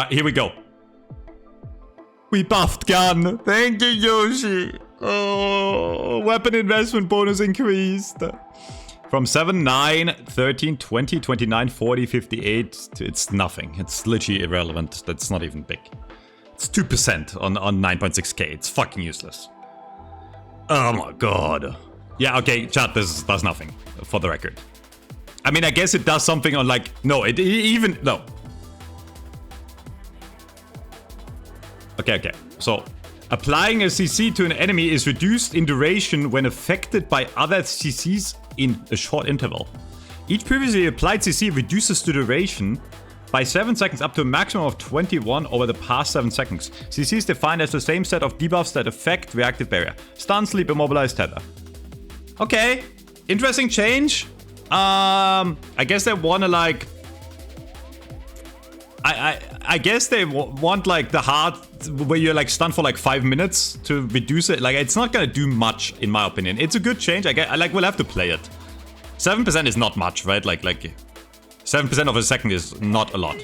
Here we go. We buffed gun. Thank you, Yoshi. Oh, weapon investment bonus increased. From 7, 9, 13, 20, 29, 40, 58. It's nothing. It's literally irrelevant. That's not even big. It's 2% on 9.6k. It's fucking useless. Oh my god. Yeah, okay, chat, this does nothing, for the record. I mean, I guess it does something on like... No, it even... No. Okay. So, applying a CC to an enemy is reduced in duration when affected by other CCs in a short interval. Each previously applied CC reduces the duration by 7 seconds up to a maximum of 21 over the past 7 seconds. CC is defined as the same set of debuffs that affect reactive barrier. Stun, sleep, immobilize, tether. Okay, interesting change. I guess they wanna like... I guess they want like the hard where you're like stunned for like 5 minutes to reduce it. Like it's not gonna do much in my opinion. It's a good change. I like we'll have to play it. 7% is not much, right? Like 7% of a second is not a lot.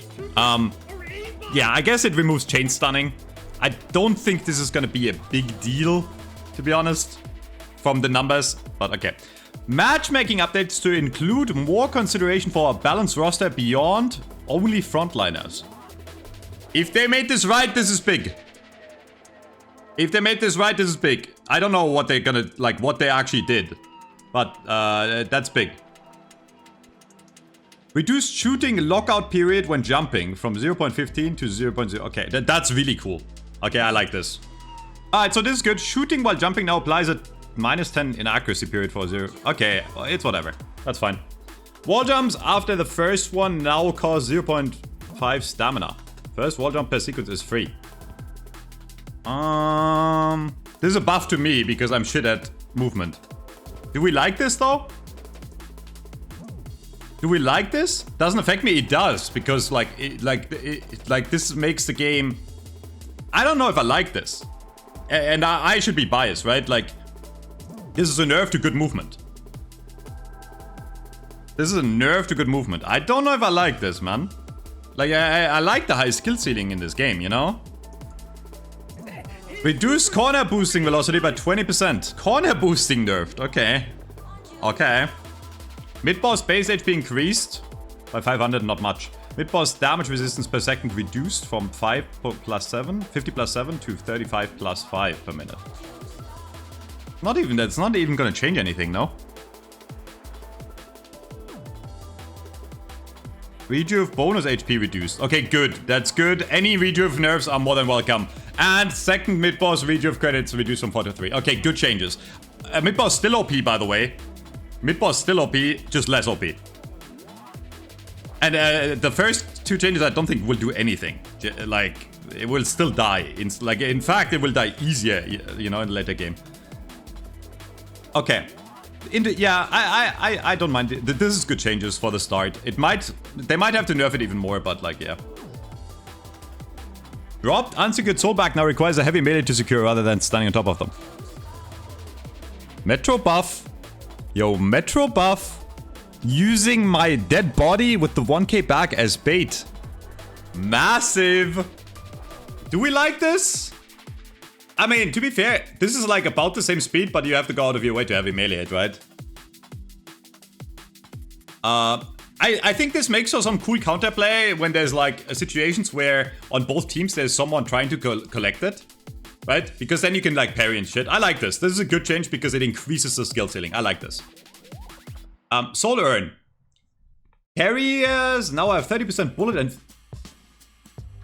Yeah, I guess it removes chain stunning. I don't think this is gonna be a big deal, to be honest, from the numbers, but okay. Matchmaking updates to include more consideration for a balanced roster beyond only frontliners. If they made this right, this is big. If they made this right, this is big. I don't know what they're gonna, like, what they actually did. But, that's big. Reduced shooting lockout period when jumping from 0.15 to 0.0. Okay, that's really cool. Okay, I like this. Alright, so this is good. Shooting while jumping now applies a -10 inaccuracy period for 0. Okay, it's whatever. That's fine. Wall jumps after the first one now cause 0.5 stamina. First wall jump per sequence is free. This is a buff to me because I'm shit at movement. Do we like this though? Do we like this? Doesn't affect me. It does because like this makes the game. I don't know if I like this, and I should be biased, right? Like this is a nerf to good movement. This is a nerf to good movement. I don't know if I like this, man. Like I like the high skill ceiling in this game, you know? Reduce corner boosting velocity by 20%. Corner boosting nerfed. Okay. Okay. Mid-boss base HP increased by 500, not much. Mid-boss damage resistance per second reduced from 50 plus 7 to 35 plus 5 per minute. That's not even gonna change anything, no? Rejuve bonus HP reduced. Okay, good. That's good. Any Rejuve nerfs are more than welcome. And second mid-boss Rejuve credits reduced from 4 to 3. Okay, good changes. Mid-boss still OP, by the way. Mid-boss still OP, just less OP. And the first two changes I don't think will do anything. Like, it will still die. In fact, it will die easier, you know, in the later game. Okay. Yeah, I don't mind. This is good changes for the start. They might have to nerf it even more, but like, yeah. Dropped unsecured soulback now requires a heavy melee to secure rather than standing on top of them. Metro buff. Yo, Metro buff. Using my dead body with the 1k back as bait. Massive. Do we like this? I mean, to be fair, this is like about the same speed, but you have to go out of your way to heavy melee it, right? I think this makes for some cool counterplay when there's like situations where on both teams there's someone trying to collect it, right? Because then you can like parry and shit. I like this. This is a good change because it increases the skill ceiling. I like this. Soul Urn. Carriers now have 30% bullet and...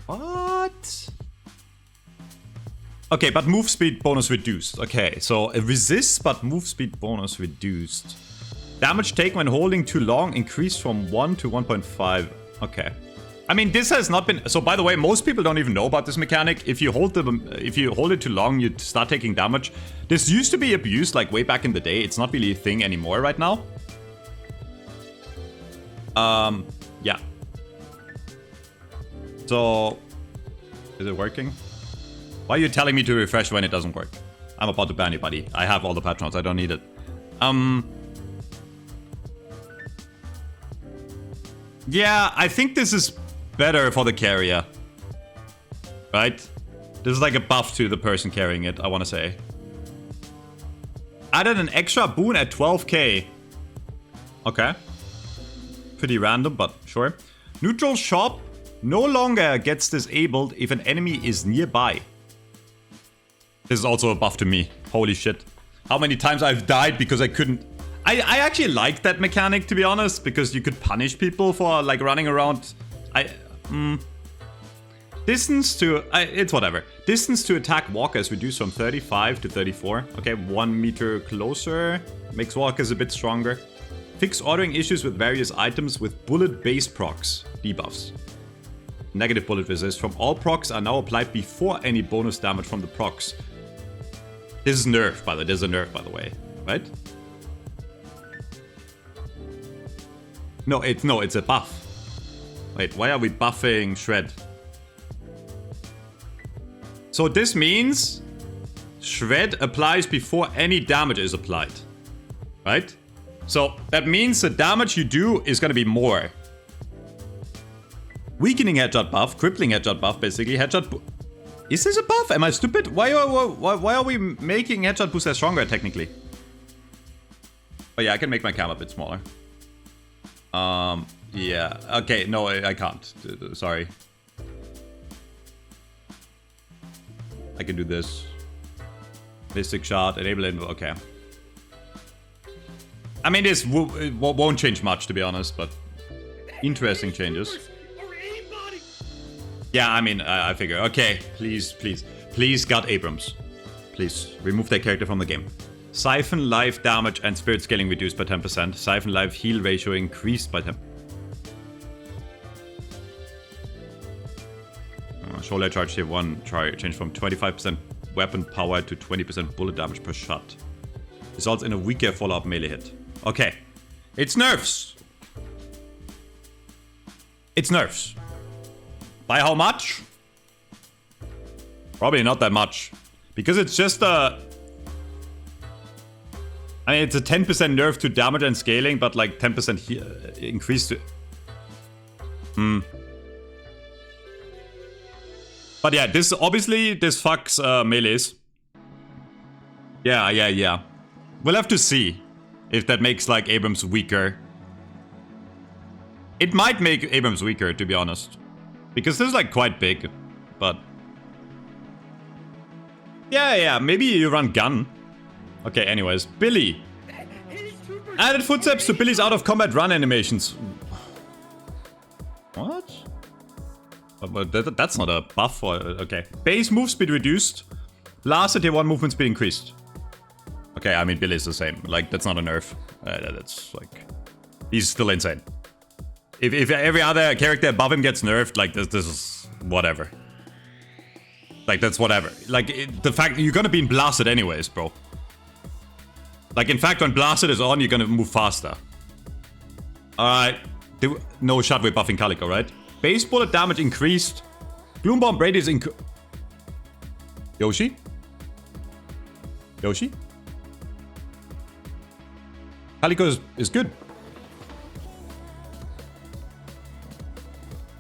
What? Okay, but move speed bonus reduced. Okay, so a resist but move speed bonus reduced. Damage taken when holding too long increased from 1 to 1.5. Okay. I mean, this has not been... So, by the way, most people don't even know about this mechanic. If you hold it too long, you start taking damage. This used to be abused, like, way back in the day. It's not really a thing anymore right now. Yeah. So... Is it working? Why are you telling me to refresh when it doesn't work? I'm about to ban you, buddy. I have all the patrons. I don't need it. Yeah, I think this is better for the carrier. right? This is like a buff to the person carrying it, I want to say. Added an extra boon at 12k. Okay. Pretty random, but sure. Neutral shop no longer gets disabled if an enemy is nearby. This is also a buff to me. Holy shit. How many times I've died because I couldn't... I actually like that mechanic, to be honest, because you could punish people for, like, running around... Distance to... it's whatever. Distance to attack walkers reduced from 35 to 34. Okay, 1 meter closer. Makes walkers a bit stronger. Fix ordering issues with various items with bullet-based procs. Debuffs. Negative bullet resist from all procs are now applied before any bonus damage from the procs. This is nerf, by the way. This is a nerf, by the way. Right? No, it's a buff. Wait, why are we buffing Shred? So this means Shred applies before any damage is applied. Right? So that means the damage you do is going to be more. Weakening headshot buff, crippling headshot buff, basically. Headshot... Is this a buff? Am I stupid? Why are we making headshot boost stronger, technically? Oh yeah, I can make my cam a bit smaller. Yeah. Okay, no, I can't. Sorry. I can do this. Mystic shot, enable it. Okay. I mean, this won't change much, to be honest, but interesting changes. Yeah, I mean, I figure. Okay, please, please. Please, God Abrams. Please, remove that character from the game. Siphon life damage and spirit scaling reduced by 10%. Siphon life heal ratio increased by 10%. Shoulder charge tier 1 changed from 25% weapon power to 20% bullet damage per shot. Results in a weaker follow-up melee hit. Okay. It's nerfs. It's nerfs. By how much? Probably not that much. Because it's just a... I mean, it's a 10% nerf to damage and scaling, but like 10% increase to... But yeah, this obviously, this fucks melees. Yeah. We'll have to see if that makes like Abrams weaker. It might make Abrams weaker, to be honest. Because this is like quite big, but... Yeah, maybe you run gun. Okay, anyways. Billy. Added footsteps to Billy's out of combat run animations. What? But that's not a buff or... Okay. Base move speed reduced. Last tier 1 movement speed increased. Okay, I mean, Billy's the same. Like, that's not a nerf. That's like... He's still insane. If every other character above him gets nerfed, like, this is... Whatever. Like, that's whatever. Like, the fact... You're gonna be in Blasted anyways, bro. Like, in fact, when Blasted is on, you're gonna move faster. Alright. No shot with buffing Calico, right? Base bullet damage increased. Gloombomb Braid is Yoshi? Calico is good.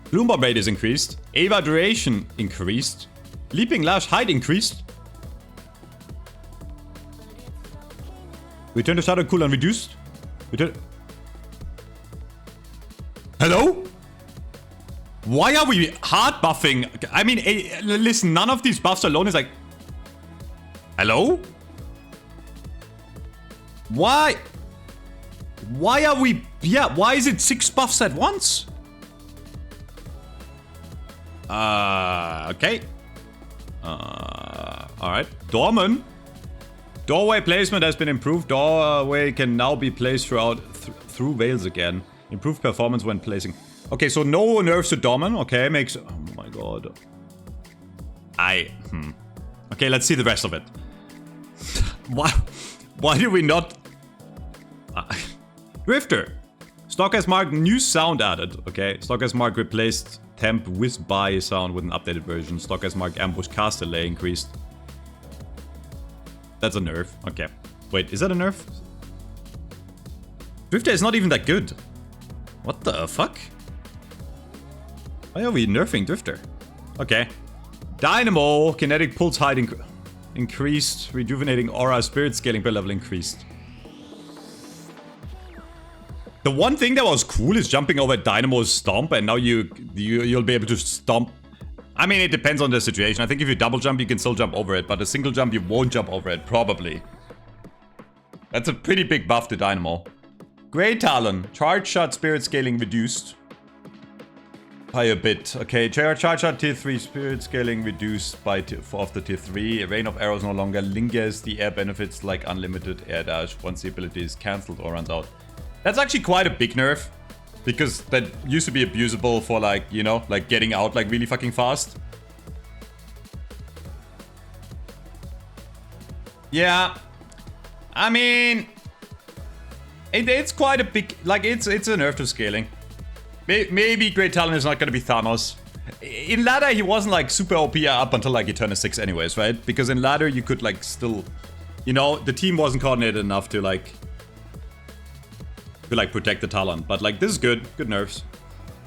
Gloombomb Braid is increased. Ava duration increased. Leaping Lash height increased. Return to Shadow cooldown reduced. Hello? Why are we hard buffing? I mean, listen, none of these buffs alone is like... Hello? Why? Why are we... Yeah, why is it 6 buffs at once? Okay. Alright. Dorman. Doorway placement has been improved. Doorway can now be placed through veils again. Improved performance when placing. Okay, so no nerfs to Dorman. Okay, makes... Oh my god. Okay, let's see the rest of it. Why did we not... Drifter. Stock has marked new sound added. Okay, Stock has marked replaced temp whiz by sound with an updated version. Stock has marked ambush cast delay increased. That's a nerf. Okay. Wait, is that a nerf? Drifter is not even that good. What the fuck? Why are we nerfing Drifter? Okay. Dynamo, kinetic pulse height increased. Rejuvenating aura, spirit scaling per level increased. The one thing that was cool is jumping over Dynamo's stomp, and now you'll be able to stomp. I mean, it depends on the situation. I think if you double jump, you can still jump over it, but a single jump, you won't jump over it, probably. That's a pretty big buff to Dynamo. Grey Talon, charge shot spirit scaling reduced by a bit. Okay, charge shot tier 3 spirit scaling reduced by after tier 3. Rain of arrows no longer lingers. The air benefits like unlimited air dash once the ability is cancelled or runs out. That's actually quite a big nerf, because that used to be abusable for, like, you know, like getting out like really fucking fast. Yeah, I mean, it's quite a big, like, it's a nerf to scaling. Maybe Great Talon is not gonna be Thanos. In ladder, he wasn't like super OP up until like Eternal 6 anyways, right? Because in ladder, you could like still, you know, the team wasn't coordinated enough to like protect the Talon. But like, this is good nerfs.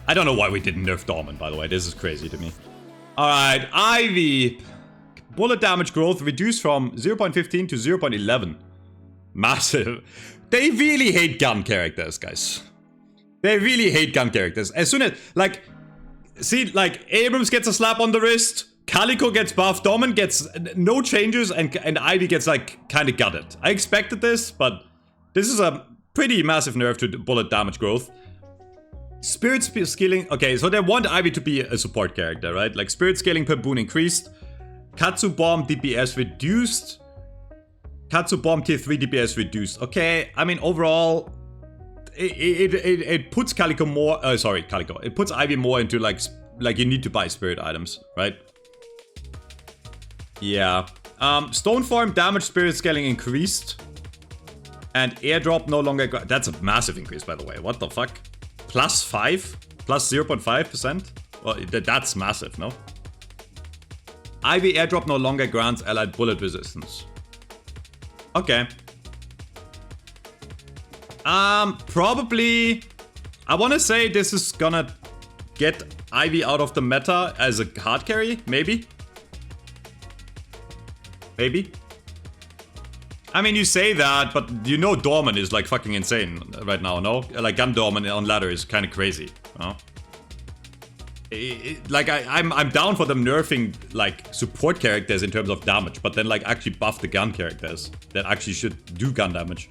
I don't know why we didn't nerf Dorman, by the way. This is crazy to me. Alright, Ivy. Bullet damage growth reduced from 0.15 to 0.11. Massive. They really hate gun characters, guys. They really hate gun characters. As soon as, like, see, like, Abrams gets a slap on the wrist, Calico gets buffed, Dorman gets no changes, and Ivy gets, like, kind of gutted. I expected this, but this is a pretty massive nerf to bullet damage growth. Spirit scaling, okay, so they want Ivy to be a support character, right? Like, spirit scaling per boon increased, Katsu Bomb DPS reduced, Katsu Bomb tier 3 DPS reduced. Okay, I mean, overall, it puts Calico more, Calico. It puts Ivy more into like you need to buy spirit items, right? Yeah. Stoneform damage spirit scaling increased. And airdrop no longer, that's a massive increase, by the way. What the fuck? Plus 5? Plus 0.5%? Well, that's massive, no? Ivy airdrop no longer grants allied bullet resistance. Okay. Probably, I want to say this is gonna get Ivy out of the meta as a hard carry, maybe? Maybe? I mean, you say that, but you know Dorman is like fucking insane right now, no? Like, Gun Dorman on ladder is kind of crazy, no? Like, I'm down for them nerfing, like, support characters in terms of damage, but then, like, actually buff the gun characters that actually should do gun damage.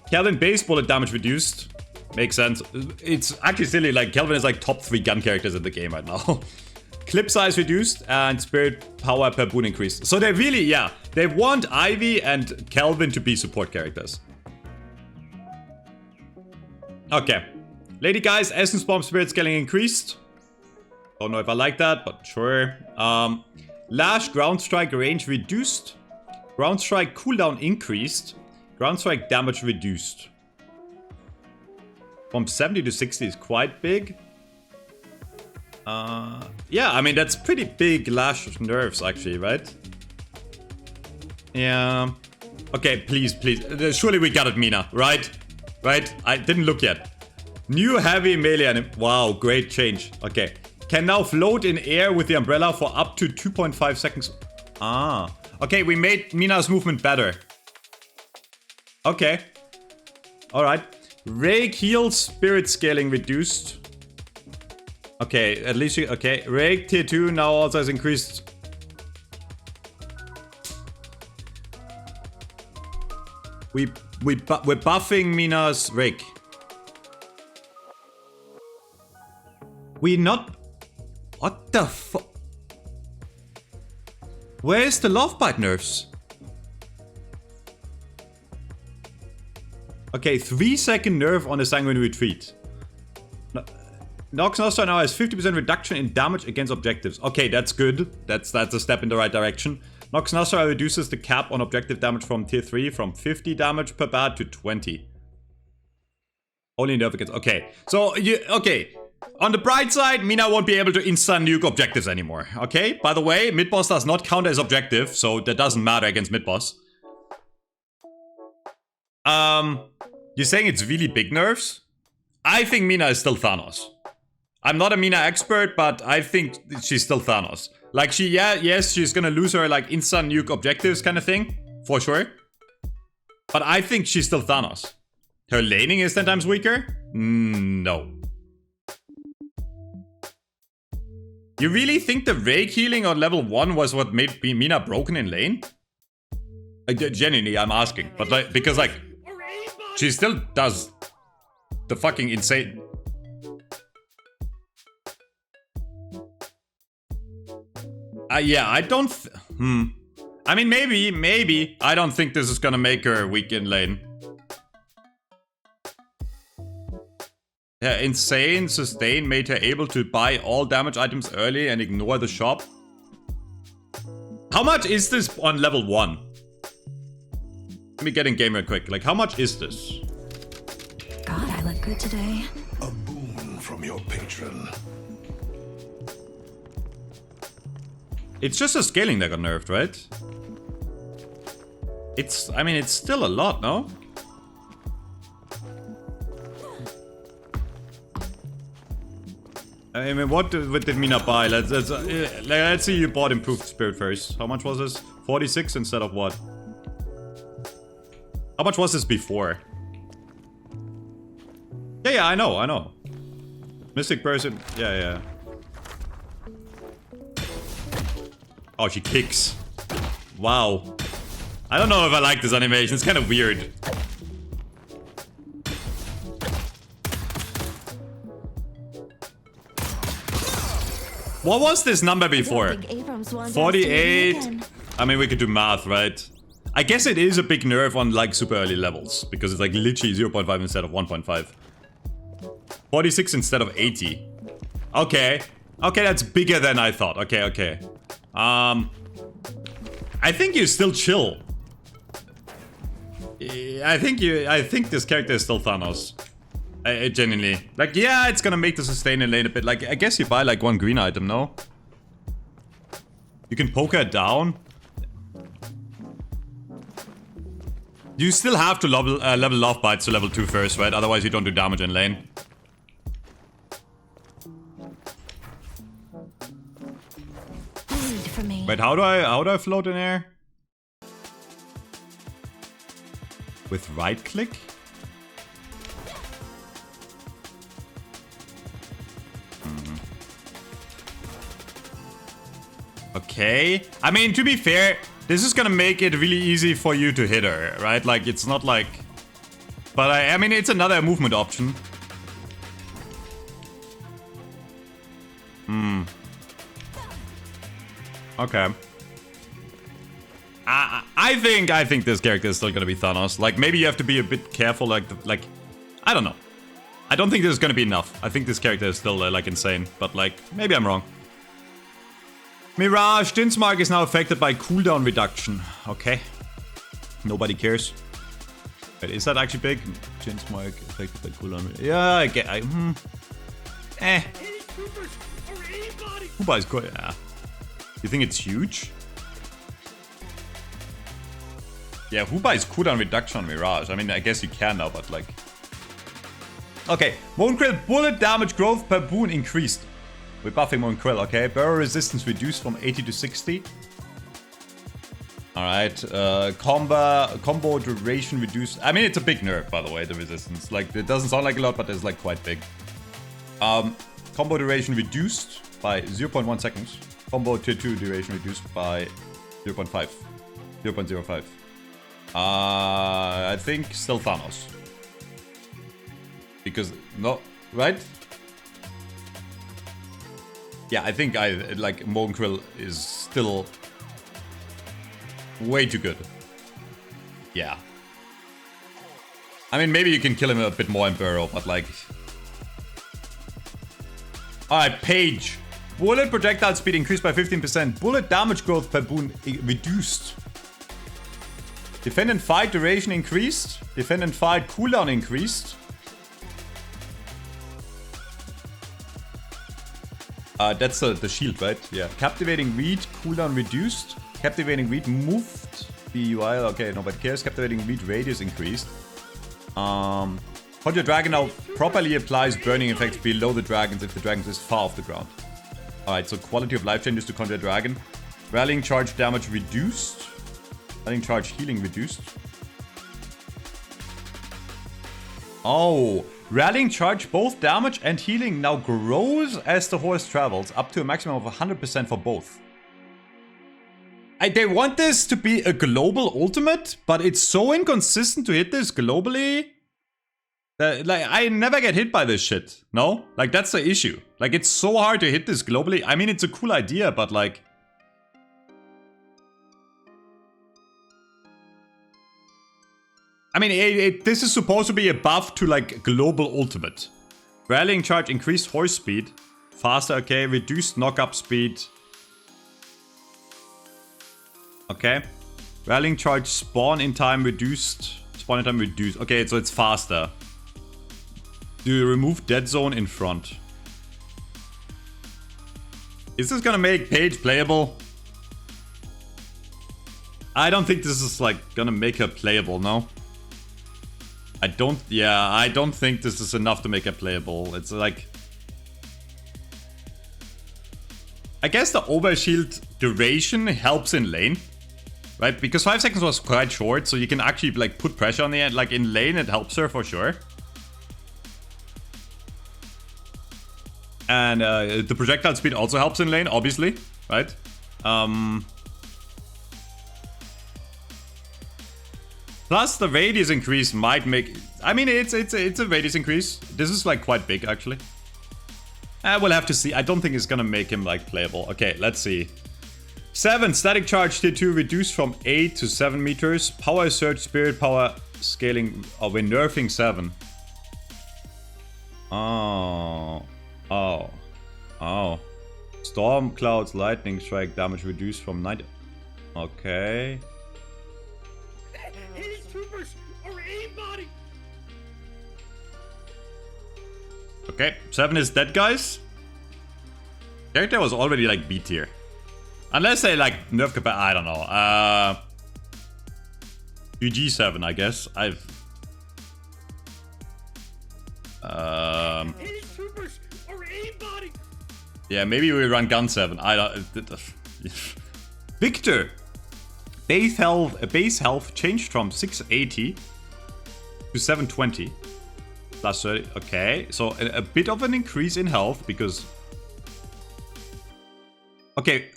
Kelvin base bullet damage reduced. Makes sense. It's actually silly, like, Kelvin is like top 3 gun characters in the game right now. Clip size reduced and spirit power per boon increased. So they really, yeah, they want Ivy and Kelvin to be support characters. Okay. Lady Guys, Essence Bomb spirit scaling increased. Don't know if I like that, but sure. Lash ground strike range reduced. Ground strike cooldown increased. Ground strike damage reduced. From 70 to 60 is quite big. Yeah, I mean, that's pretty big Lash nerfs, actually, right? Yeah. Okay, please. Surely we got it, Mina, right? Right? I didn't look yet. New heavy melee wow, great change. Okay. Can now float in air with the umbrella for up to 2.5 seconds. Ah. Okay, we made Mina's movement better. Okay. Alright. Rake heal spirit scaling reduced. Okay, at least you... Okay, Rake tier 2 now also has increased. We're buffing Mina's Rake. We not... What the fuck? Where's the love bite nerfs? Okay, 3-second nerf on a Sanguine Retreat. Nox Nostra now has 50% reduction in damage against objectives. Okay, that's good. That's a step in the right direction. Nox Nostra reduces the cap on objective damage from tier 3 from 50 damage per bat to 20. Only nerf against... Okay, so okay. On the bright side, Mina won't be able to insta-nuke objectives anymore. Okay, by the way, mid-boss does not count as objective, so that doesn't matter against mid-boss. You're saying it's really big nerfs? I think Mina is still Thanos. I'm not a Mina expert, but I think she's still Thanos. Like, yes, she's gonna lose her, like, instant nuke objectives kind of thing. For sure. But I think she's still Thanos. Her laning is 10 times weaker? No. You really think the Rake healing on level 1 was what made Mina broken in lane? Genuinely, I'm asking. But, like, because, like, she still does the fucking insane... yeah, I don't... I mean, maybe. I don't think this is gonna make her weak in lane. Yeah, insane sustain made her able to buy all damage items early and ignore the shop. How much is this on level 1? Let me get in game real quick. Like, how much is this? God, I look good today. A boon from your patron. It's just a scaling that got nerfed, right? I mean, it's still a lot, no? I mean, what did Mina buy? Let's see you bought Improved Spirit first. How much was this? 46 instead of what? How much was this before? Yeah, I know. Mystic person, yeah. Oh, she kicks. Wow. I don't know if I like this animation. It's kind of weird. What was this number before? 48. I mean, we could do math, right? I guess it is a big nerf on like super early levels. Because it's like literally 0.5 instead of 1.5. 46 instead of 80. Okay. Okay, that's bigger than I thought. Okay. I think you still chill. I think this character is still Thanos. Genuinely. Like, yeah, it's gonna make the sustain in lane a bit. Like, I guess you buy like one green item, no? You can poke her down. You still have to level love bites to level 2 first, right? Otherwise you don't do damage in lane. Wait, how do I float in air? With right click? Okay. I mean, to be fair, this is gonna make it really easy for you to hit her, right? Like, it's not like... But I mean, it's another movement option. Okay. I think this character is still gonna be Thanos. Like, maybe you have to be a bit careful, like, I don't know. I don't think this is gonna be enough. I think this character is still, like, insane. But, like, maybe I'm wrong. Mirage, Dinsmark is now affected by cooldown reduction. Okay. Nobody cares. Wait, is that actually big? Dinsmark affected by cooldown. Yeah, I get... Kuba is good, yeah. You think it's huge? Yeah, who buys cooldown reduction on Mirage? I mean, I guess you can now, but like... Okay, Monkrill bullet damage growth per boon increased. We're buffing Monkrill, okay. Barrel resistance reduced from 80 to 60. Alright, combo duration reduced. I mean, it's a big nerf, by the way, the resistance. Like, it doesn't sound like a lot, but it's like quite big. Combo duration reduced by 0.1 seconds. Combo tier 2 duration reduced by 0.5. 0.05. I think still Thanos. Because, no, right? Yeah, I think like Monkrill is still way too good. Yeah. I mean, maybe you can kill him a bit more in Burrow, but like... Alright, Page. Bullet projectile speed increased by 15%. Bullet damage growth per boon reduced. Defend and fight duration increased. Defend and fight cooldown increased. That's the shield, right? Yeah. Captivating read cooldown reduced. Captivating read moved. BUI, okay, nobody cares. Captivating read radius increased. Conjure Dragon now properly applies burning effects below the dragons if the dragons is far off the ground. Alright, so quality of life changes to Conjure Dragon. Rallying charge damage reduced. Rallying charge healing reduced. Oh, rallying charge, both damage and healing now grows as the horse travels, up to a maximum of 100% for both. They want this to be a global ultimate, but it's so inconsistent to hit this globally. Like, I never get hit by this shit, no? Like, that's the issue. Like, it's so hard to hit this globally. I mean, it's a cool idea, but like... I mean, this is supposed to be a buff to, like, global ultimate. Rallying charge, increased horse speed. Faster, okay. Reduced knock-up speed. Okay. Rallying charge, spawn in time reduced. Spawn in time reduced. Okay, so it's faster. Do you remove dead zone in front? Is this gonna make Paige playable? I don't think this is, like, gonna make her playable, no? I don't think this is enough to make her playable. It's like... I guess the overshield duration helps in lane. Right? Because 5 seconds was quite short, so you can actually, like, put pressure on the end. Like, in lane, it helps her for sure. And the projectile speed also helps in lane, obviously. Right? Plus, the radius increase might make... I mean, it's a radius increase. This is, like, quite big, actually. We'll have to see. I don't think it's gonna make him, like, playable. Okay, let's see. 7. Static charge tier 2 reduced from 8 to 7 meters. Power surge, spirit power scaling... Oh, we're nerfing 7. Oh. Storm clouds, lightning strike damage reduced from 90... Okay. His troopers are aimbotting. Okay, 7 is dead, guys. Character was already, like, B tier. Unless they, like, nerf capacity. I don't know. GG7, I guess. His troopers are aimbotting. Yeah, maybe we run gun 7. I don't... Victor! Base health changed from 680 to 720. Plus 30. Okay, so a bit of an increase in health because... Okay,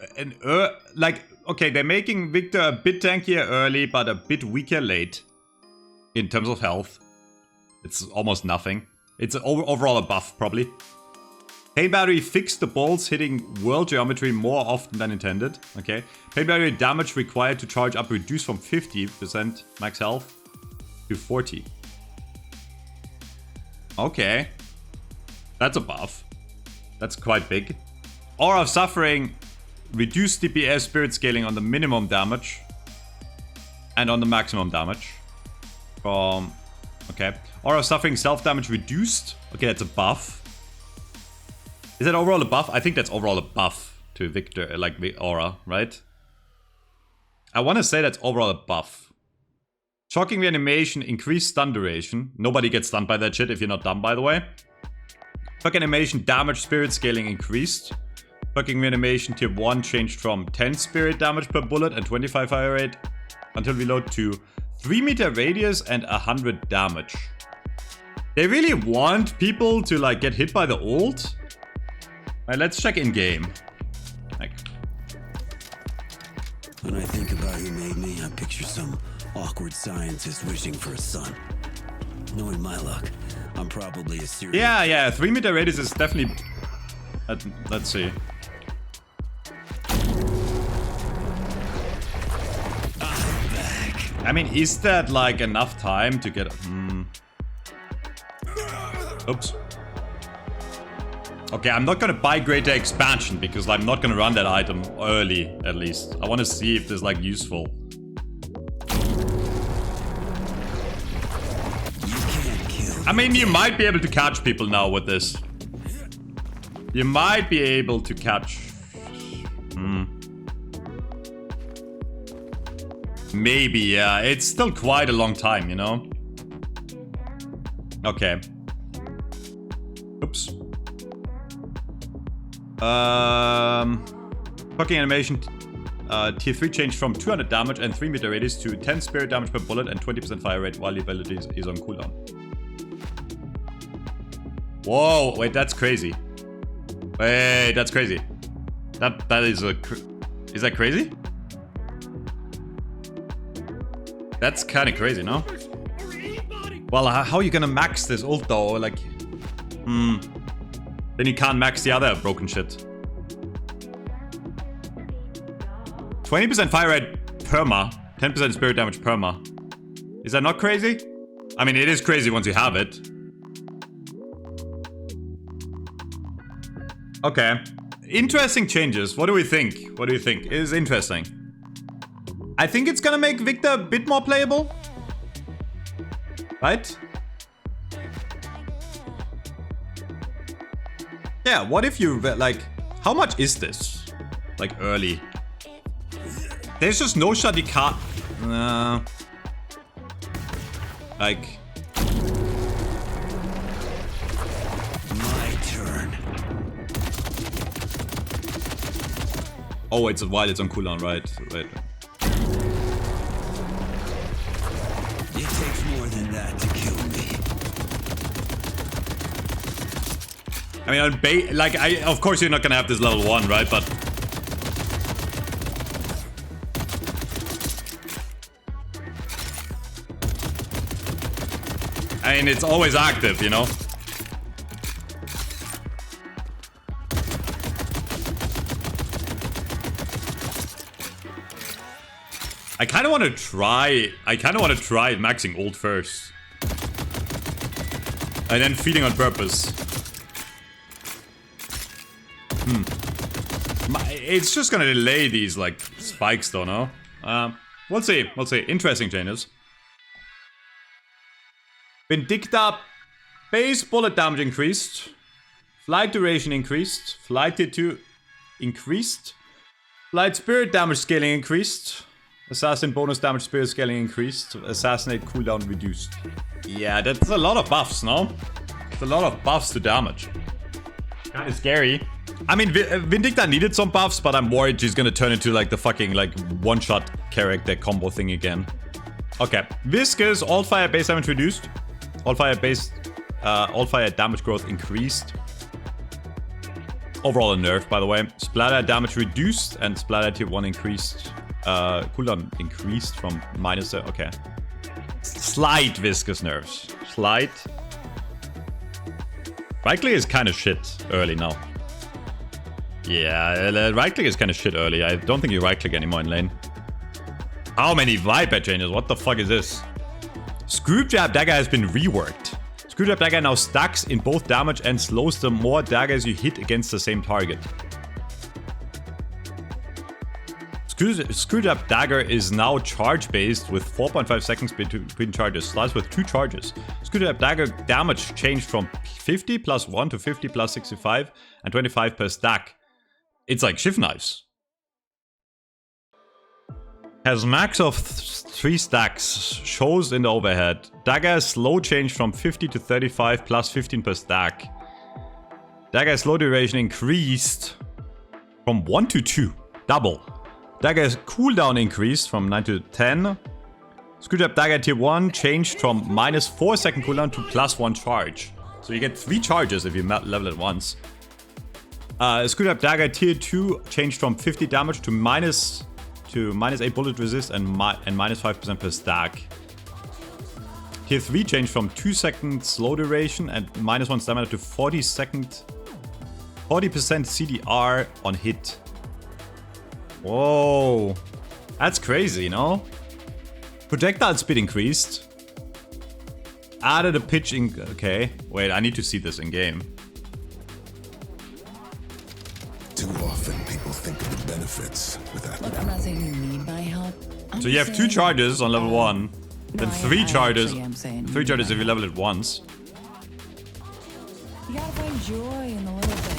okay, they're making Victor a bit tankier early, but a bit weaker late. In terms of health. It's almost nothing. It's overall a buff, probably. Pain Battery fixed the balls hitting world geometry more often than intended. Okay. Pain Battery damage required to charge up reduced from 50% max health to 40. Okay. That's a buff. That's quite big. Aura of Suffering reduced DPS spirit scaling on the minimum damage and on the maximum damage. From... Okay. Aura of Suffering self-damage reduced. Okay, that's a buff. Is that overall a buff? I think that's overall a buff to Victor, like Aura, right? I want to say that's overall a buff. Shocking Reanimation, increased stun duration. Nobody gets stunned by that shit if you're not dumb, by the way. Shocking Animation, damage spirit scaling increased. Shocking Reanimation tier 1 changed from 10 spirit damage per bullet and 25 fire rate until reload to 3 meter radius and 100 damage. They really want people to, like, get hit by the ult? Alright, let's check in game. Like. When I think about who made me, I picture some awkward scientist wishing for a son. Knowing my luck, I'm probably a serious... Yeah, 3 meter radius is definitely... Let's see. I mean, is that, like, enough time to get... Oops. Okay, I'm not gonna buy Greater Expansion because I'm not gonna run that item early, at least. I want to see if this, like, useful. I mean, you might be able to catch people now with this. You might be able to catch... Maybe, yeah. It's still quite a long time, you know? Okay. Oops. Fucking animation. Tier 3 changed from 200 damage and 3 meter radius to 10 spirit damage per bullet and 20% fire rate while the ability is on cooldown. Whoa, wait, that's crazy. Wait, that's crazy. That is a... Is that crazy? That's kind of crazy, no? Well, how are you gonna max this ult though? Like... Then you can't max the other broken shit. 20% fire rate perma. 10% spirit damage perma. Is that not crazy? I mean, it is crazy once you have it. Okay. Interesting changes. What do we think? What do you think? It is interesting. I think it's gonna make Victor a bit more playable. Right? Yeah, what if you, like, how much is this? Like, early. There's just no shot you can't... like... My turn. Oh, it's while it's on cooldown, right? Wait. It takes more than that to kill me. I mean, on like, of course you're not gonna have this level 1, right? But... I mean, it's always active, you know? I kind of want to try maxing ult first. And then feeding on purpose. It's just gonna delay these, like, spikes though, no? We'll see. We'll see. Interesting changes. Vindicta base bullet damage increased. Flight duration increased. Flight tier 2 increased. Flight spirit damage scaling increased. Assassin bonus damage spirit scaling increased. Assassinate cooldown reduced. Yeah, that's a lot of buffs, no? It's a lot of buffs to damage. Kinda scary. I mean, Vindicta needed some buffs, but I'm worried she's gonna turn into like the fucking like one-shot character combo thing again. Okay. Viscous, all fire base damage reduced. All fire damage growth increased. Overall a nerf, by the way. Splatter damage reduced and splatter tier 1 increased. Cooldown increased from minus... okay. Slight viscous nerfs. Slight. Right click is kind of shit early now. Yeah, right click is kind of shit early. I don't think you right click anymore in lane. How many Viper changes? What the fuck is this? Screwjab dagger has been reworked. Screwjab dagger now stacks in both damage and slows the more daggers you hit against the same target. Screwjab dagger is now charge based with 4.5 seconds between charges. Starts with 2 charges. Screwjab dagger damage changed from 50 plus 1 to 50 plus 65 and 25 per stack. It's like shift knives. Has max of 3 stacks. Shows in the overhead. Dagger slow change from 50 to 35 plus 15 per stack. Dagger slow duration increased from 1 to 2. Double. Dagger cooldown increased from 9 to 10. Screwjab dagger tier 1 changed from minus 4 second cooldown to plus 1 charge. So you get 3 charges if you level it once. Screwjab dagger tier 2 changed from 50 damage to minus 8 bullet resist and minus 5% per stack. Tier 3 changed from 2 second slow duration and minus 1 stamina to 40% CDR on hit. Whoa. That's crazy, no? Projectile speed increased. Added a pitch in... okay. Wait, I need to see this in game. Too often people think of the benefits without Look, I'm not saying you need my help. So you have 2 charges on level 1. Then 3 charges. 3 charges if you level it once. You gotta find joy in the little things.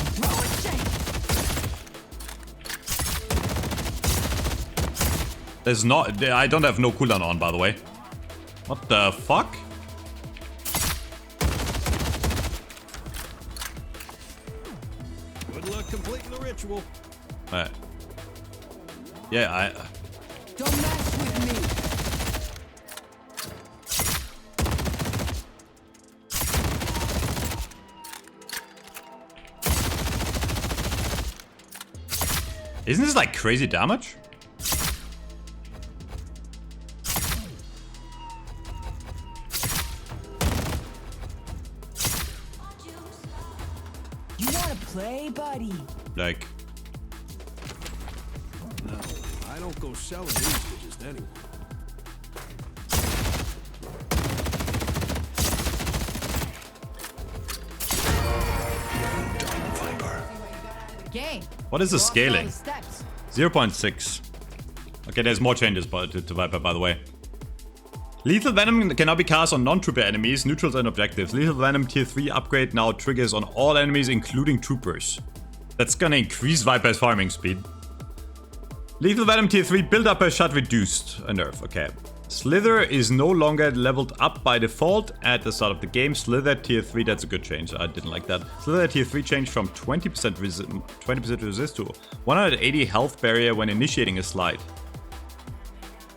There's not... I don't have no cooldown on, by the way. What the fuck? ritual? Yeah, Don't mess with me. Isn't this like crazy damage? You wanna play, buddy? Like, No, I don't go selling these to just anyone. Game. what is the Walk down scaling? the steps. 0.6. Okay, there's more changes to Viper, by the way. Lethal Venom can now be cast on non-trooper enemies, neutrals, and objectives. Lethal Venom Tier 3 upgrade now triggers on all enemies, including troopers. That's gonna increase Viper's farming speed. Lethal Venom Tier 3 build-up per shot reduced. A nerf, okay. Slither is no longer leveled up by default at the start of the game. Slither Tier 3, that's a good change. I didn't like that. Slither Tier 3 changed from 20% resist to 180 health barrier when initiating a slide.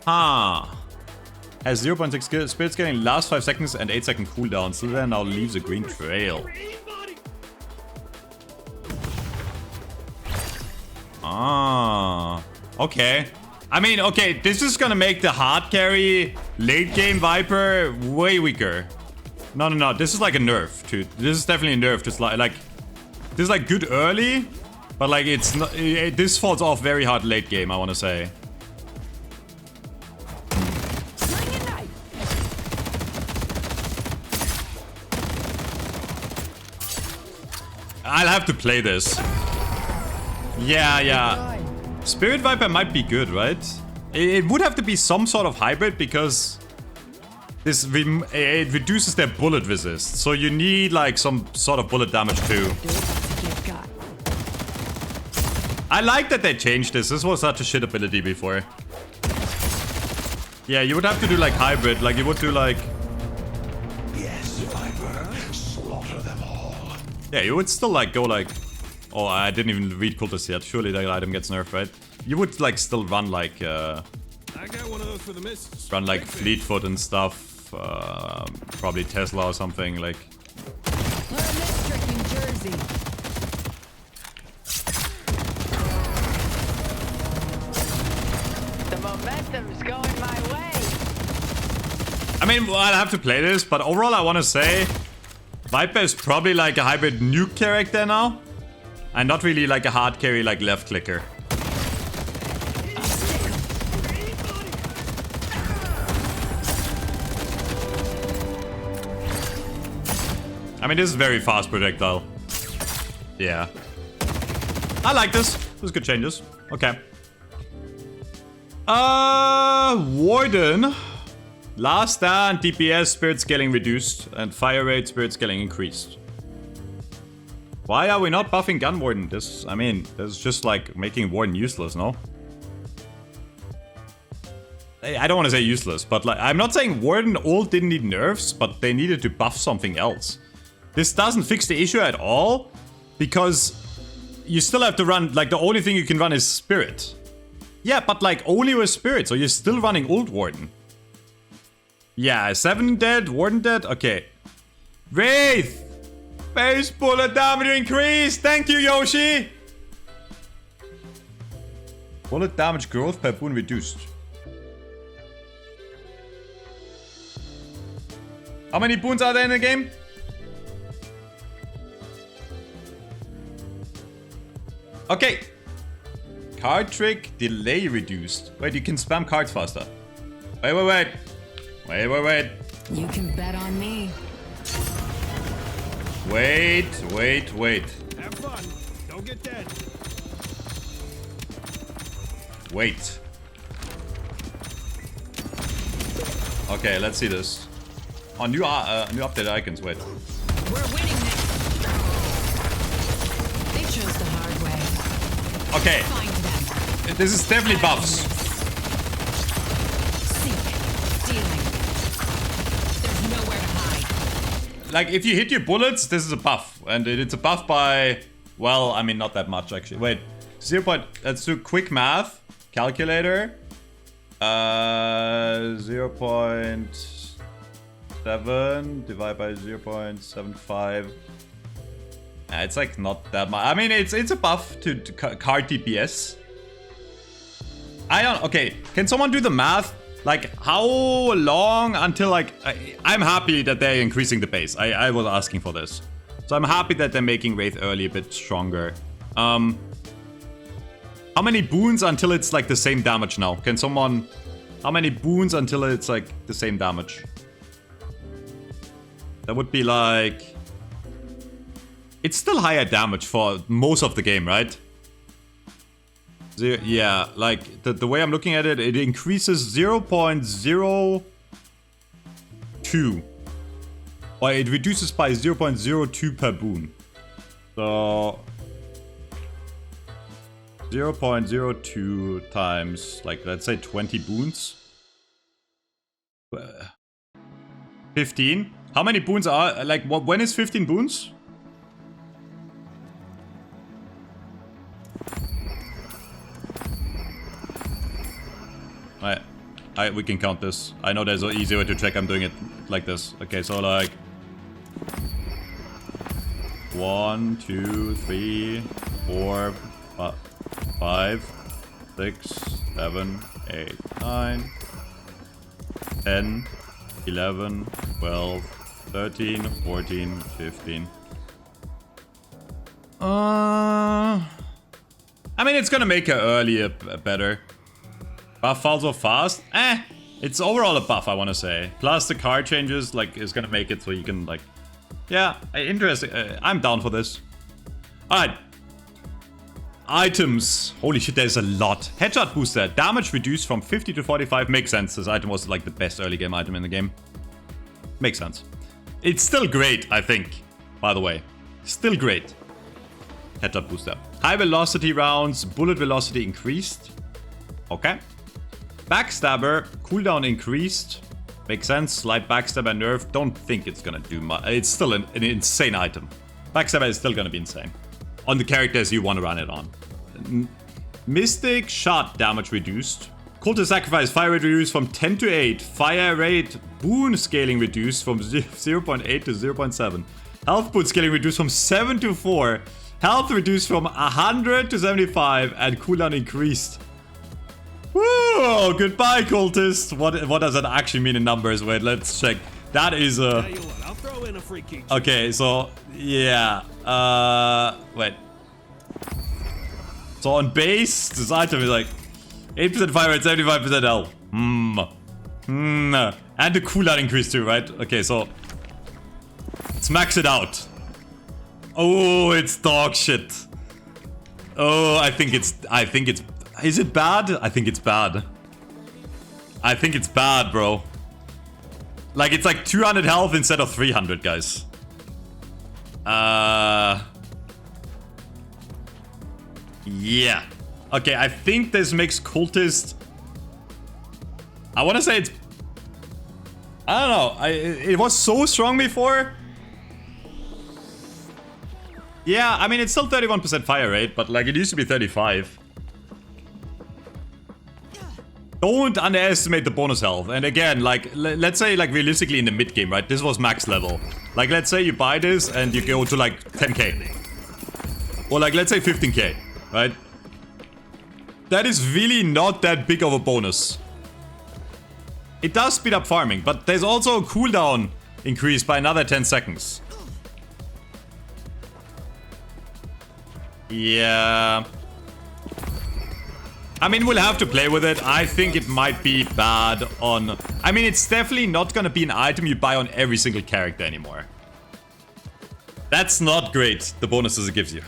Has 0.6 spirit scaling, last 5 seconds and 8-second cooldown. Slither now leaves a green trail. Or anybody. Okay. I mean, okay, this is gonna make the hard carry late game Viper way weaker. No. This is like a nerf, dude. This is definitely a nerf. Just like this is like good early, but like it's not. This falls off very hard late game. I want to say. Sling a knife. I'll have to play this. Yeah. Spirit Viper might be good, right? It would have to be some sort of hybrid because it reduces their bullet resist. So you need like some sort of bullet damage too. They're about to get got. I like that they changed this. This was such a shit ability before. Yeah, you would have to do like hybrid. Like you would do like... Yes, Viper. Slaughter them all. Yeah, you would still like go like... Oh, I didn't even read cultist yet. Surely that item gets nerfed, right? You would like still run like I got one of those for the missus. run like Fleetfoot and stuff. Probably Tesla or something like. Learn this trick in Jersey. The momentum's going my way. I mean, well, I'll have to play this, but overall, I want to say Viper is probably like a hybrid nuke character now, and not really like a hard carry like left clicker. I mean, this is very fast projectile. Yeah. I like this. This is good changes. Okay. Warden. Last stand, DPS, spirit scaling reduced, and fire rate, spirit scaling increased. Why are we not buffing Gun Warden? This is just like making Warden useless, no? I don't want to say useless, but like, I'm not saying Warden all didn't need nerfs, but they needed to buff something else. This doesn't fix the issue at all, because you still have to run, like the only thing you can run is Spirit. Yeah, but like only with Spirit, so you're still running Old Warden. Yeah, 7 dead, Warden dead, okay. Wraith! Base bullet damage increased, thank you Yoshi! Bullet damage growth per boon reduced. How many boons are there in the game? Okay. Card trick delay reduced. Wait, you can spam cards faster. Wait. You can bet on me. Wait. Have fun. Don't get dead. Wait. Okay, let's see this. Oh, new updated icons, wait. We're winning this. They chose the hard way. Okay, Find them. this is definitely buffs. Seek. Dealing. There's nowhere to hide. Like, if you hit your bullets, this is a buff. And it's a buff by... Well, I mean, not that much, actually. Wait. Let's do quick math. Calculator. 0.7 divided by 0.75. It's like not that much. I mean, it's a buff to card DPS. I don't. Okay, can someone do the math? Like, how long until like I'm happy that they're increasing the base. I was asking for this, so I'm happy that they're making Wraith early a bit stronger. How many boons until it's like the same damage now? Can someone? How many boons until it's like the same damage? That would be like. It's still higher damage for most of the game, right? Yeah, like the way I'm looking at it, it increases 0.02. Or it reduces by 0.02 per boon. So 0.02 times, like, let's say 20 boons. 15? How many boons are, like, when is 15 boons? We can count this. I know there's an easy way to check. I'm doing it like this. Okay, so like 1, 2, 3, 4, 5, 6, 7, 8, 9, 10, 11, 12, 13, 14, 15. I mean, it's gonna make it earlier better. Buff falls so fast? It's overall a buff, I want to say. Plus the card changes, like, is gonna make it so you can, like... Yeah, interesting. I'm down for this. Alright. Items. Holy shit, there's a lot. Headshot booster. Damage reduced from 50 to 45. Makes sense. This item was, like, the best early game item in the game. Makes sense. It's still great, I think. By the way. Still great. Headshot booster. High velocity rounds. Bullet velocity increased. Okay. Backstabber, cooldown increased. Makes sense. Slight backstabber nerf. Don't think it's gonna do much. It's still an insane item. Backstabber is still gonna be insane. On the characters you want to run it on. Mystic shot damage reduced. Cultist sacrifice fire rate reduced from 10 to 8. Fire rate boon scaling reduced from 0.8 to 0.7. Health boon scaling reduced from 7 to 4. Health reduced from 100 to 75. And cooldown increased. Woo! Goodbye, cultist. What does that actually mean in numbers? Wait, let's check. That is a... Tell you what, I'll throw in a free kick. Okay, so yeah. Wait. So on base, this item is like 8% fire rate, 75% health. And the cooldown increase too, right? Okay, so let's max it out. Oh, it's dog shit. Oh, I think it's. Is it bad? I think it's bad. I think it's bad, bro. Like, it's like 200 health instead of 300, guys. Yeah. Okay, I think this makes cultist... I want to say it's... I don't know. It was so strong before. Yeah, I mean, it's still 31% fire rate, but like, it used to be 35. Don't underestimate the bonus health. And again, like, let's say, like, realistically in the mid game, right? This was max level. Like, let's say you buy this and you go to, like, 10k. Or, like, let's say 15k, right? That is really not that big of a bonus. It does speed up farming, but there's also a cooldown increase by another 10 seconds. Yeah... I mean, we'll have to play with it. I think it might be bad on... I mean, it's definitely not gonna be an item you buy on every single character anymore. That's not great, the bonuses it gives you.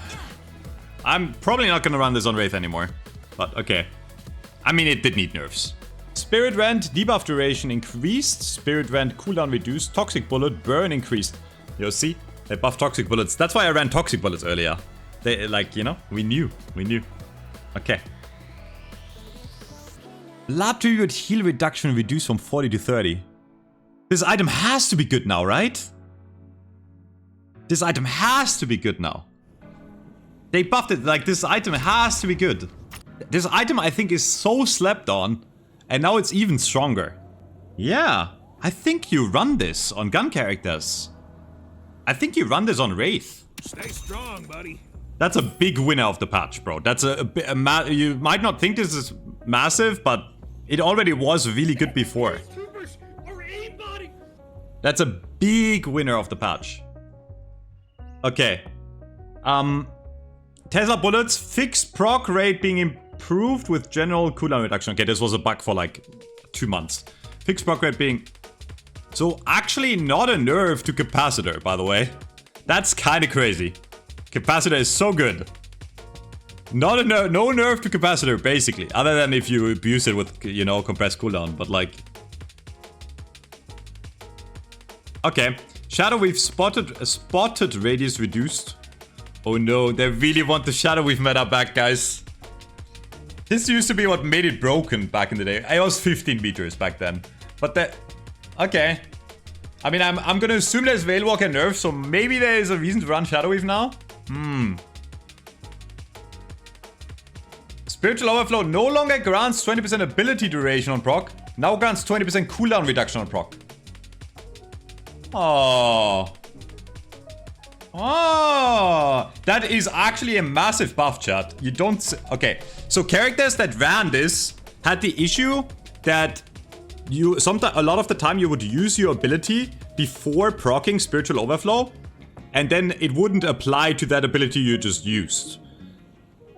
I'm probably not gonna run this on Wraith anymore. But, okay. I mean, it did need nerfs. Spirit Rend, debuff duration increased. Spirit Rend, cooldown reduced. Toxic Bullet, burn increased. You see? They buffed Toxic Bullets. That's why I ran Toxic Bullets earlier. They, like, you know, we knew. Okay. Blood period heal reduction reduced from 40 to 30. This item has to be good now, right? This item has to be good now. They buffed it. Like, this item has to be good. This item, I think, is so slept on. And now it's even stronger. Yeah. I think you run this on gun characters. I think you run this on Wraith. Stay strong, buddy. That's a big winner of the patch, bro. That's you might not think this is massive, but it already was really good before. That's a big winner of the patch. Okay. Tesla bullets, fixed proc rate being improved with general cooldown reduction. Okay, this was a bug for like 2 months. Fixed proc rate being... So actually not a nerf to capacitor, by the way. That's kind of crazy. Capacitor is so good. Not a no nerf to capacitor, basically. Other than if you abuse it with, you know, compressed cooldown. But like... Okay. Shadow Weave spotted radius reduced. Oh no, they really want the Shadow Weave meta back, guys. This used to be what made it broken back in the day. I was 15 meters back then. But that... Okay. I mean, I'm gonna assume there's Veilwalker nerf, so maybe there is a reason to run Shadow Weave now? Spiritual Overflow no longer grants 20% ability duration on proc. Now grants 20% cooldown reduction on proc. Oh. Oh. That is actually a massive buff, chat. You don't... Okay. So characters that ran this had the issue that you... Sometimes, a lot of the time you would use your ability before proccing Spiritual Overflow. And then it wouldn't apply to that ability you just used.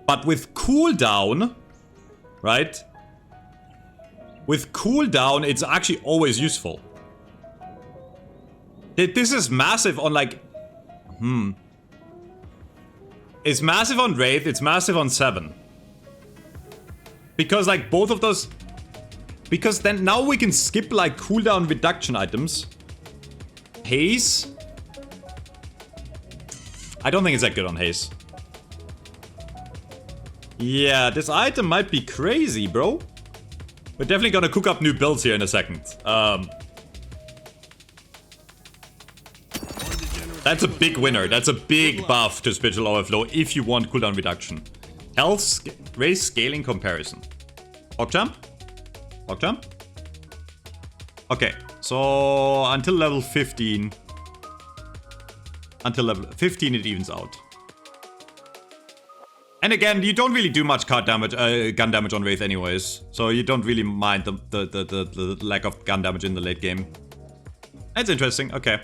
But with cooldown, right? With cooldown, it's actually always useful. This is massive on like... It's massive on Wraith, it's massive on 7. Because like both of those... Because then now we can skip like cooldown reduction items. Haze. I don't think it's that good on Haze. Yeah, this item might be crazy, bro. We're definitely gonna cook up new builds here in a second. That's a big winner. That's a big buff to Spiritual Overflow if you want cooldown reduction. Health raise scaling comparison. Hog-jump? Hog-jump? Okay, so until level 15. Until level 15 it evens out. And again, you don't really do much gun damage on Wraith anyways. So you don't really mind the lack of gun damage in the late game. That's interesting, okay.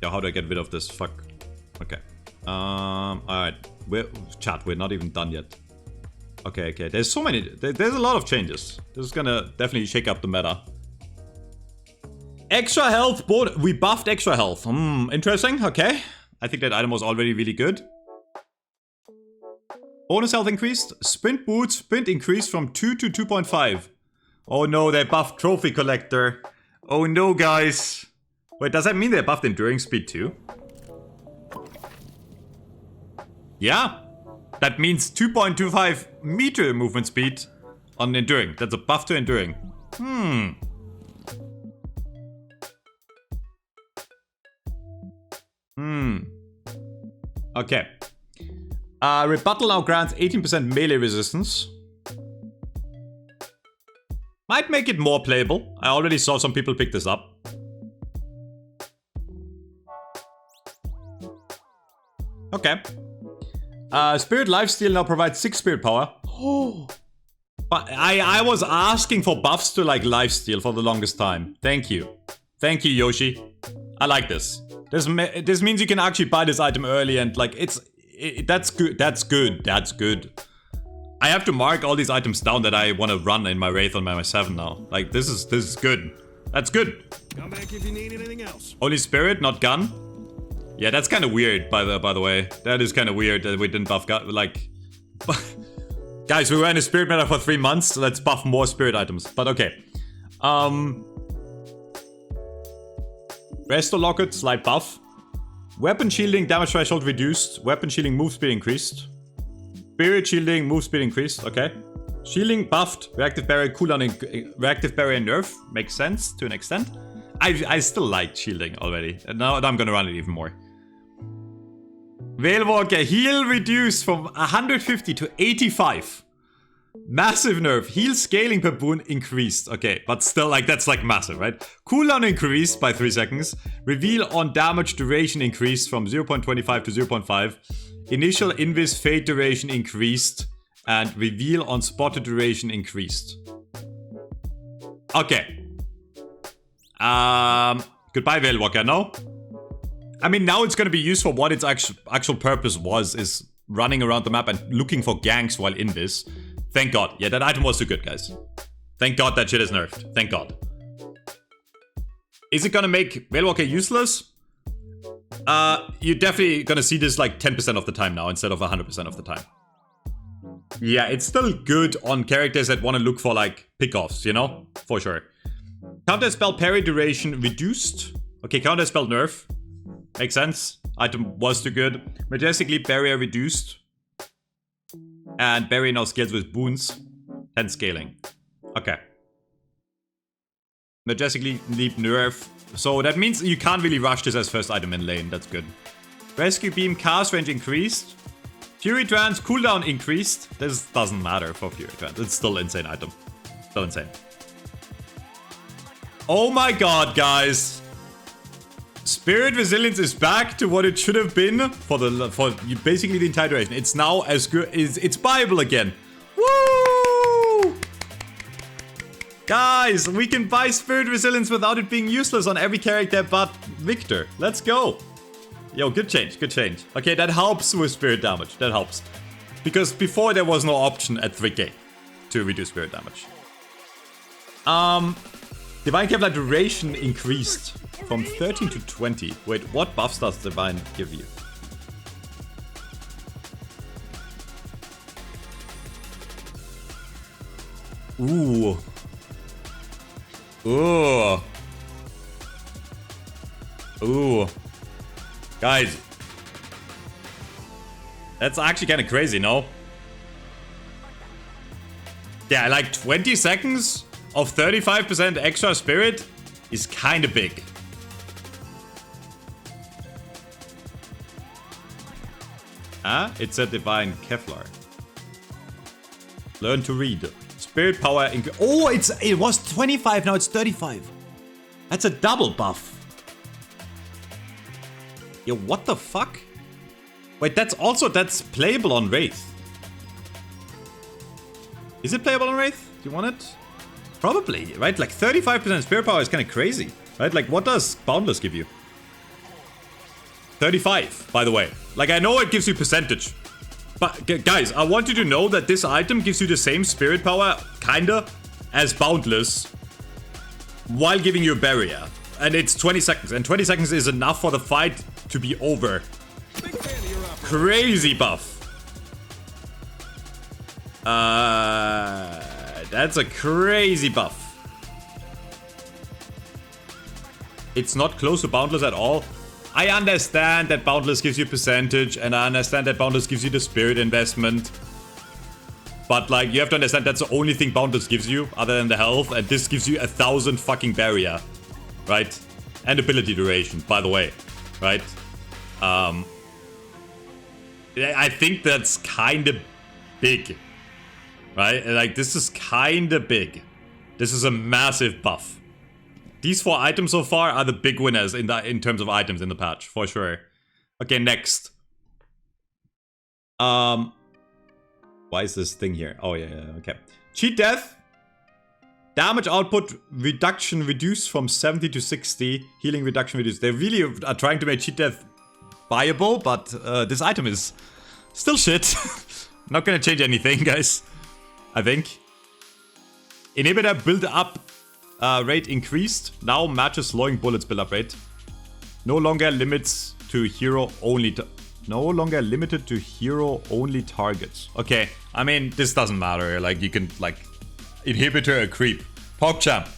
Yeah, how do I get rid of this? Fuck. Okay. Alright. Chat, we're not even done yet. Okay, okay. There's so many... There's a lot of changes. This is gonna definitely shake up the meta. Extra health. We buffed extra health. Interesting. Okay. I think that item was already really good. Bonus health increased. Sprint boots. Sprint increased from 2 to 2.5. Oh no, they buffed Trophy Collector. Oh no, guys. Wait, does that mean they buffed Enduring Speed too? Yeah. That means 2.25 meter movement speed on Enduring. That's a buff to Enduring. Okay. Rebuttal now grants 18% melee resistance. Might make it more playable. I already saw some people pick this up. Okay. Spirit Lifesteal now provides 6 spirit power. Oh. But I was asking for buffs to like Lifesteal for the longest time. Thank you. Thank you, Yoshi. I like this. This means you can actually buy this item early and like that's good. That's good. That's good. I have to mark all these items down that I want to run in my Wraith on my 7 now. Like this is good. That's good. Come back if you need anything else. Holy Spirit, not gun. Yeah, that's kind of weird, by the way. That is kind of weird that we didn't buff gun. Like, guys, we were in a spirit meta for 3 months. So let's buff more spirit items. But okay. Resto Locket, slight buff. Weapon shielding, damage threshold reduced. Weapon shielding, move speed increased. Spirit shielding, move speed increased. Okay. Shielding buffed. Reactive barrier cooldown. Reactive barrier nerf. Makes sense to an extent. I still like shielding already. And now I'm gonna run it even more. Veilwalker, heal reduced from 150 to 85. Massive nerf. Heal scaling per boon increased. Okay, but still, like, that's like massive, right? Cooldown increased by 3 seconds. Reveal on damage duration increased from 0.25 to 0.5. Initial invis fade duration increased. And reveal on spotted duration increased. Okay. Goodbye, Veilwalker, no? I mean, now it's gonna be used for what its actual purpose was, is running around the map and looking for ganks while in this. Thank God. Yeah, that item was too good, guys. Thank God that shit is nerfed. Thank God. Is it gonna make Veilwalker useless? You're definitely gonna see this like 10% of the time now instead of 100% of the time. Yeah, it's still good on characters that want to look for like pickoffs, you know? For sure. Counter spell parry duration reduced. Okay, counter spell nerf. Makes sense. Item was too good. Majestic Leap barrier reduced. And barrier now scales with boons. 10 scaling. Okay. Majestic Leap nerf. So that means you can't really rush this as first item in lane. That's good. Rescue Beam cast range increased. Fury Trance cooldown increased. This doesn't matter for Fury Trance. It's still an insane item. Still insane. Oh my god, guys. Spirit Resilience is back to what it should have been for basically the entire duration. It's now as good. It's buyable again. Woo! Guys, we can buy Spirit Resilience without it being useless on every character but Victor. Let's go. Yo, good change, good change. Okay, that helps with spirit damage. That helps. Because before there was no option at 3k to reduce spirit damage. Divine Kevlar duration increased from 13 to 20. Wait, what buffs does Divine give you? Ooh. Ooh. Ooh. Guys. That's actually kind of crazy, no? Yeah, like 20 seconds of 35% extra spirit is kind of big. Ah, it's a Divine Kevlar. Learn to read. Spirit power increase. Oh, it was 25, now it's 35. That's a double buff. Yo, what the fuck? Wait, that's playable on Wraith. Is it playable on Wraith? Do you want it? Probably, right? Like 35% spirit power is kind of crazy, right? Like, what does Boundless give you? 35, by the way. Like, I know it gives you percentage. But, guys, I want you to know that this item gives you the same spirit power, kinda, as Boundless, while giving you a barrier. And it's 20 seconds. And 20 seconds is enough for the fight to be over. Crazy buff. That's a crazy buff. It's not close to Boundless at all. I understand that Boundless gives you percentage, and I understand that Boundless gives you the spirit investment. But, like, you have to understand that's the only thing Boundless gives you, other than the health, and this gives you 1,000 fucking barrier. Right? And ability duration, by the way. Right? I think that's kind of big. Right? Like, this is kind of big. This is a massive buff. These 4 items so far are the big winners in terms of items in the patch, for sure. Okay, next. Why is this thing here? Oh, yeah, okay. Cheat Death. Damage output reduction reduced from 70 to 60. Healing reduction reduced. They really are trying to make Cheat Death viable, but this item is still shit. Not gonna change anything, guys. I think. Inhibitor build-up rate increased. Now matches slowing bullets build-up rate. No longer limits to hero-only... No longer limited to hero-only targets. Okay, I mean, this doesn't matter. Like, you can, like... Inhibitor a creep. PogChamp.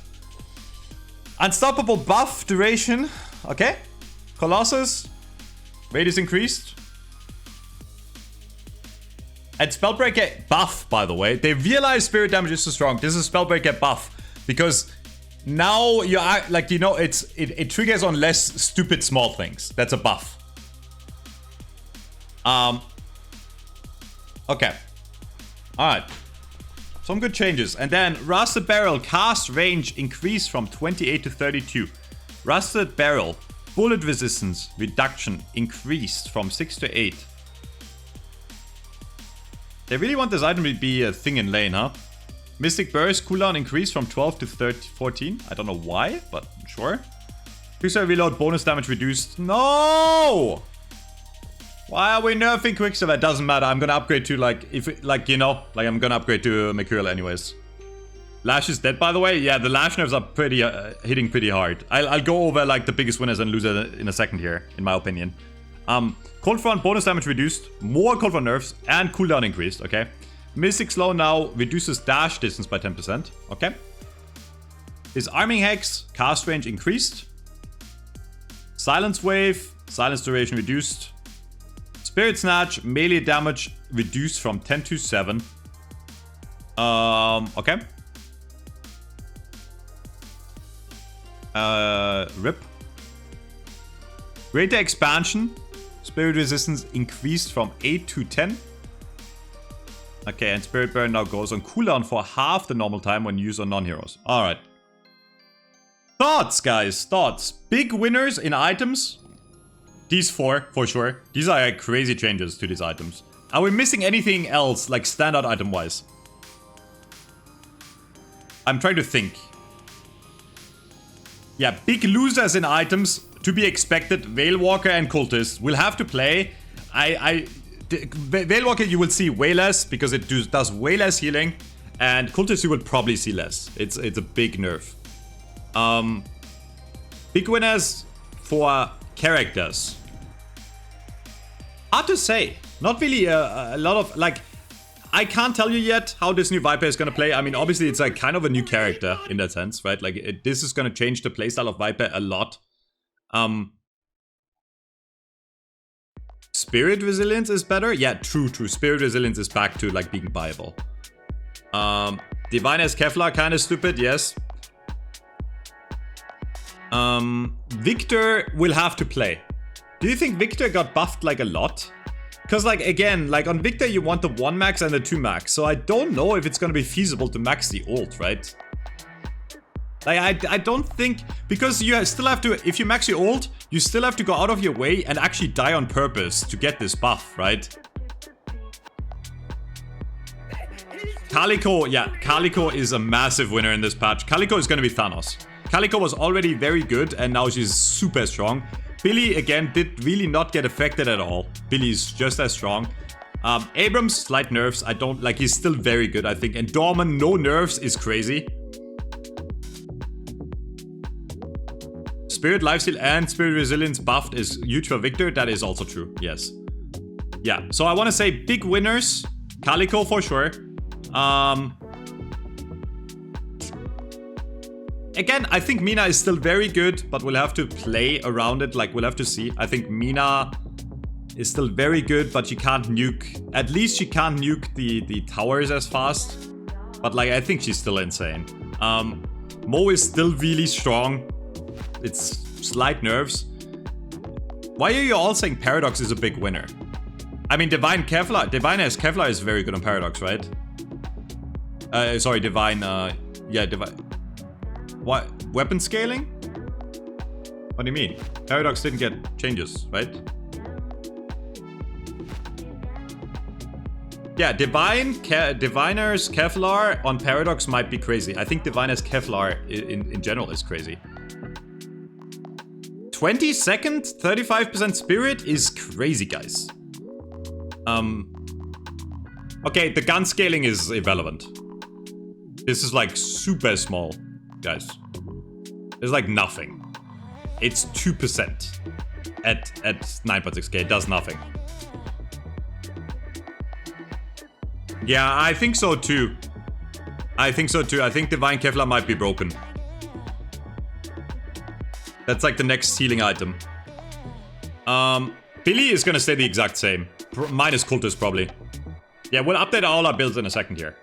Unstoppable buff duration. Okay. Colossus. Rate is increased. And Spellbreaker buff, by the way. They realize spirit damage is so strong. This is Spellbreaker buff. Because now you are, like, you know, it triggers on less stupid small things. That's a buff. Okay. Alright. Some good changes. And then Rusted Barrel cast range increased from 28 to 32. Rusted Barrel bullet resistance reduction increased from 6 to 8. They really want this item to be a thing in lane, huh? Mystic Burst cooldown increased from 12 to 14. I don't know why, but sure. Quicksilver reload bonus damage reduced. No! Why are we nerfing Quicksilver? It doesn't matter. I'm gonna upgrade to I'm gonna upgrade to Mercurial anyways. Lash is dead, by the way. Yeah, the Lash nerfs are pretty hitting pretty hard. I'll go over like the biggest winners and losers in a second here, in my opinion. Cold Front bonus damage reduced, more Cold Front nerfs, and cooldown increased. Okay. Mystic Slow now reduces dash distance by 10%. Okay. His Arming Hex cast range increased. Silence Wave, silence duration reduced. Spirit Snatch melee damage reduced from 10 to 7. Okay. Rip. Greater Expansion. Spirit Resistance increased from 8 to 10. Okay, and Spirit Burn now goes on cooldown for half the normal time when used on non-heroes. Alright. Thoughts, guys. Thoughts. Big winners in items. These 4, for sure. These are like crazy changes to these items. Are we missing anything else, like standout item-wise? I'm trying to think. Yeah, big losers in items to be expected. Veilwalker and Cultist will have to play. Veilwalker you will see way less because it does way less healing. And Cultist you will probably see less. It's a big nerf. Big winners for characters. Hard to say. Not really a lot of, like, I can't tell you yet how this new Viper is going to play. I mean, obviously, it's like kind of a new character in that sense, right? Like, this is going to change the playstyle of Viper a lot. Spirit Resilience is better? Yeah, true. Spirit Resilience is back to, like, being viable. Divine as Kevlar, kind of stupid, yes. Victor will have to play. Do you think Victor got buffed, like, a lot? Because, like, again, like, on Victor, you want the 1 max and the 2 max. So I don't know if it's going to be feasible to max the ult, right? Like, I don't think... Because you still have to... If you max your ult, you still have to go out of your way and actually die on purpose to get this buff, right? Calico, yeah. Calico is a massive winner in this patch. Calico is going to be Thanos. Calico was already very good, and now she's super strong. Billy, again, did really not get affected at all. Billy's just as strong. Abrams, slight nerfs. I don't... Like, he's still very good, I think. And Dorman, no nerfs is crazy. Spirit Lifesteal and Spirit Resilience buffed is huge for Victor. That is also true, yes. Yeah, so I want to say big winners. Calico for sure. Again, I think Mina is still very good, but we'll have to play around it. Like, we'll have to see. I think Mina is still very good, but she can't nuke. At least she can't nuke the towers as fast. But, like, I think she's still insane. Mo is still really strong. It's slight nerfs. Why are you all saying Paradox is a big winner? I mean, Divine as Kevlar is very good on Paradox, right? Sorry, Divine, yeah, Divine. What? Weapon scaling? What do you mean? Paradox didn't get changes, right? Yeah, Diviner's Kevlar on Paradox might be crazy. I think Diviner's Kevlar in general is crazy. 22nd, 35% Spirit is crazy, guys. Okay, the gun scaling is irrelevant. This is like super small, guys. It's like nothing. It's 2% at 9.6k. It does nothing. Yeah, I think so too. I think Divine Kevlar might be broken. That's like the next healing item. Billy is gonna stay the exact same. Minus Cultist, probably. Yeah, we'll update all our builds in a second here.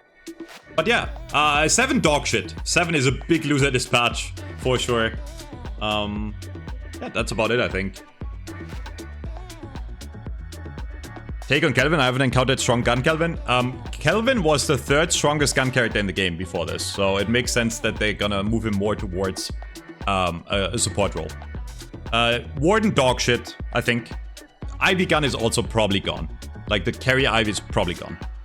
But yeah, 7 dog shit. 7 is a big loser this patch, for sure. Yeah, that's about it, I think. Take on Kelvin. I haven't encountered strong gun Kelvin. Kelvin was the 3rd strongest gun character in the game before this, so it makes sense that they're gonna move him more towards a support role. Warden dog shit, I think. Ivy gun is also probably gone. Like the carry Ivy is probably gone.